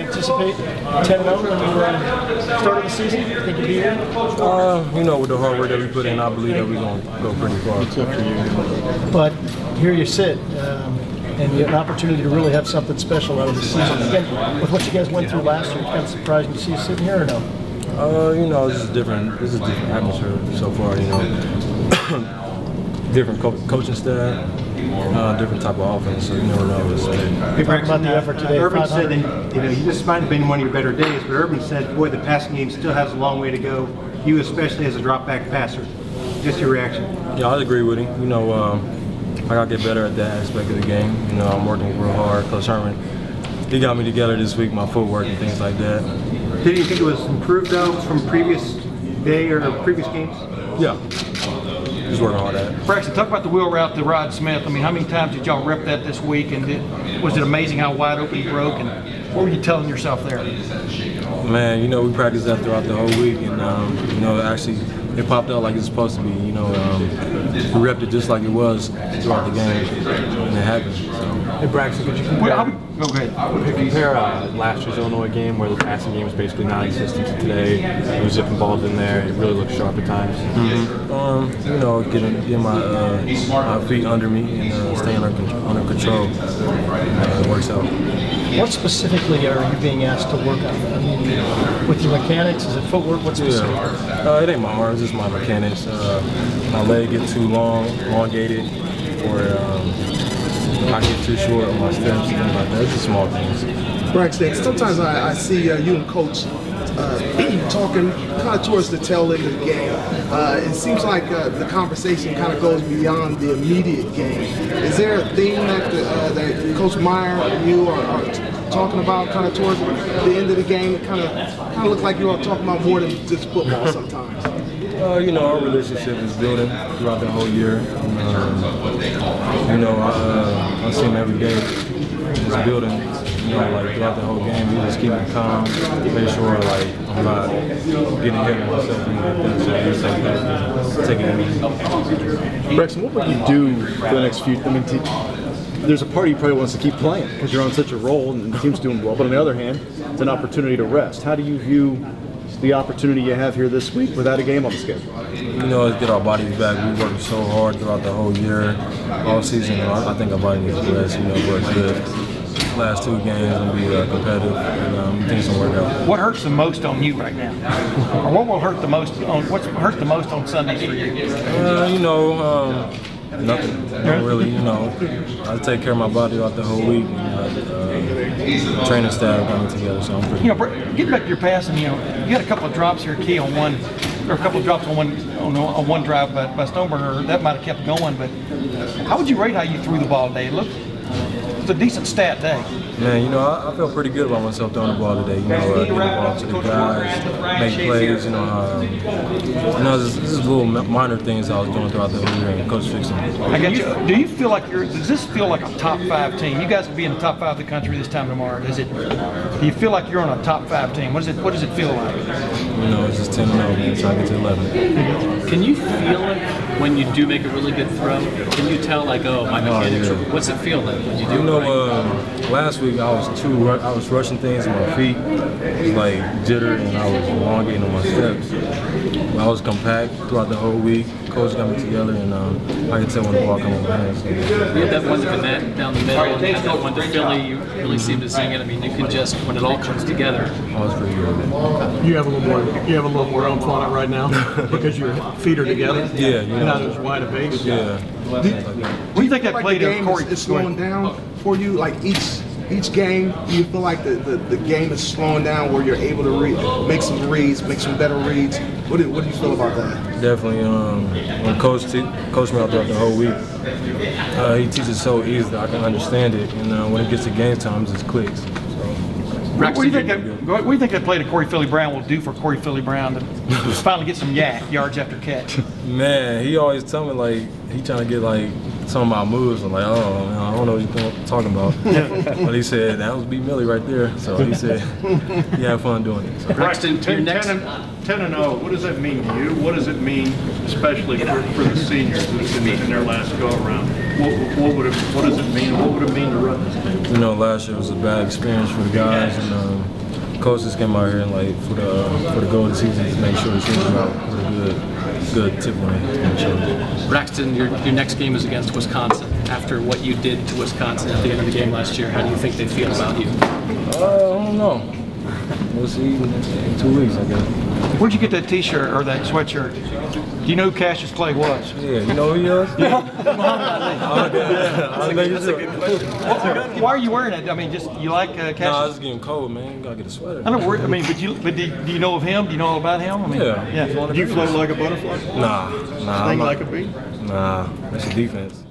anticipate 10-0 when you started the season? Think you'd be here? You know, with the hard work that we put in, I believe that we're going to go pretty far. But here you sit, and you have an opportunity to really have something special out of the season. Again, with what you guys went through last year, it's kind of surprising to see you sitting here or no? You know, this is different. This is a different atmosphere so far. You know, different coaching staff, different type of offense. So you never know. Hey, talking about the effort today. Urban said that this might have been one of your better days, but Urban said, boy, the passing game still has a long way to go. You, especially as a drop back passer. Just your reaction. Yeah, I agree with him. You know, I gotta get better at that aspect of the game. You know, I'm working real hard. Coach Herman, he got me together this week, my footwork and things like that. Did you think it was improved though from previous day or previous games? Yeah, just working hard at it. Braxton, talk about the wheel route to Rod Smith. I mean, how many times did y'all rep that this week? And was it amazing how wide open he broke? And what were you telling yourself there? Man, you know, we practiced that throughout the whole week, and you know, actually, it popped out like it's supposed to be. You know, we repped it just like it was throughout the game, and it happened. So. Hey Braxton, could you compare last year's Illinois game where the passing game was basically non-existent to today? He was zipping balls in there. It really looked sharp at times. You know, getting my feet under me and staying under control. It works out. What specifically are you being asked to work on? I mean, with your mechanics, is it footwork? What specifically? Yeah. It ain't my arms, it's my mechanics. My leg get too elongated, or I get too short on my steps, things like that. It's just small things. Braxton, sometimes I see you and Coach talking kind of towards the tail end of the game. It seems like the conversation kind of goes beyond the immediate game. Is there a theme that Coach Meyer and you are talking about kind of towards the end of the game? It kind of look like you are talking about more than just football sometimes. You know, our relationship is building throughout the whole year. You know, I see him every day. It's building. You know, like throughout the whole game, we just keep it calm, make sure like I'm not getting hit on myself and things like that. So take it easy. Braxton, what would you do for the next few? I mean, there's a part of you probably wants to keep playing because you're on such a roll and the team's doing well. But on the other hand, it's an opportunity to rest. How do you view the opportunity you have here this week without a game on the schedule? You know, let's get our bodies back. We worked so hard throughout the whole year, all season. I think our body needs to rest. You know, work good. Last two games and be competitive, and things will work out. What hurts the most on you right now, or what will hurt the most on Sundays for you? You know, nothing. Not really. You know, I take care of my body throughout the whole week. Training staff coming together, so I'm pretty. You know, getting back to your passing, you know, you had a couple of drops here, key on one, or a couple of drops on one drive by Stoneburner. That might have kept going, but how would you rate how you threw the ball today? It was a decent stat day. Man, you know, I felt pretty good about myself throwing the ball today. You know, get the ball to the guys, make plays. You know, this is little minor things I was doing throughout the whole year, and Coach fixed them. I got you. Do you feel like does this feel like a top 5 team? You guys will be in the top 5 of the country this time tomorrow. Do you feel like you're on a top 5 team? What does it feel like? You know, it's just 10-0, man, trying to get to 11. Can you feel it when you do make a really good throw? Can you tell, like, oh, my mechanics? Yeah. What's it feel like when you do? You know, last week I was rushing things with my feet, like jitter, and I was elongating on my steps. I was compact throughout the whole week. Coach got me together, and I could tell when the ball came on my hands. So. You had that one to Vanette down the middle, and had that one to Philly. You really seemed to sing it. I mean, you can just, when it all comes together. Oh, it's pretty good. You have a little more oomph on it right now because your feet are together. Yeah, you know. Not as wide a base. Yeah. What do you think that played the game is slowing down for you? Like each game, do you feel like the game is slowing down where you're able to make some reads, make some better reads? What do you feel about that? Definitely. When Coach me out throughout the whole week, he teaches so easy that I can understand it, and when it gets to game time, it just clicks. What do you think that play to Corey Philly Brown will do for Corey Philly Brown to finally get some yards after catch? Man, he always tell me like he trying to get like some of my moves. I'm like, oh man, I don't know what you're talking about. But he said that was B. Millie right there. So he said he had fun doing it. So. Braxton, 10-0. What does that mean to you? What does it mean, especially for the seniors in their last go around? what does it mean? What would it mean to run this team? You know, last year was a bad experience for the guys, and coaches came out here and like for the goal of the season to make sure the team came out with a good tip on it. Braxton, your next game is against Wisconsin. After what you did to Wisconsin at the end of the game last year, how do you think they feel about you? I don't know. We'll see in 2 weeks, I guess. Where'd you get that T-shirt or that sweatshirt? Do you know who Cassius Clay was? Yeah, you know who he is? Why are you wearing it? I mean, just you like Cassius? Nah, it's getting cold, man. You gotta get a sweater. I don't worry. I mean, but do you know of him? Do you know all about him? I mean, Yeah. Do you float like a butterfly? Nah, Sting I'm not- like a bee? Nah, that's a defense.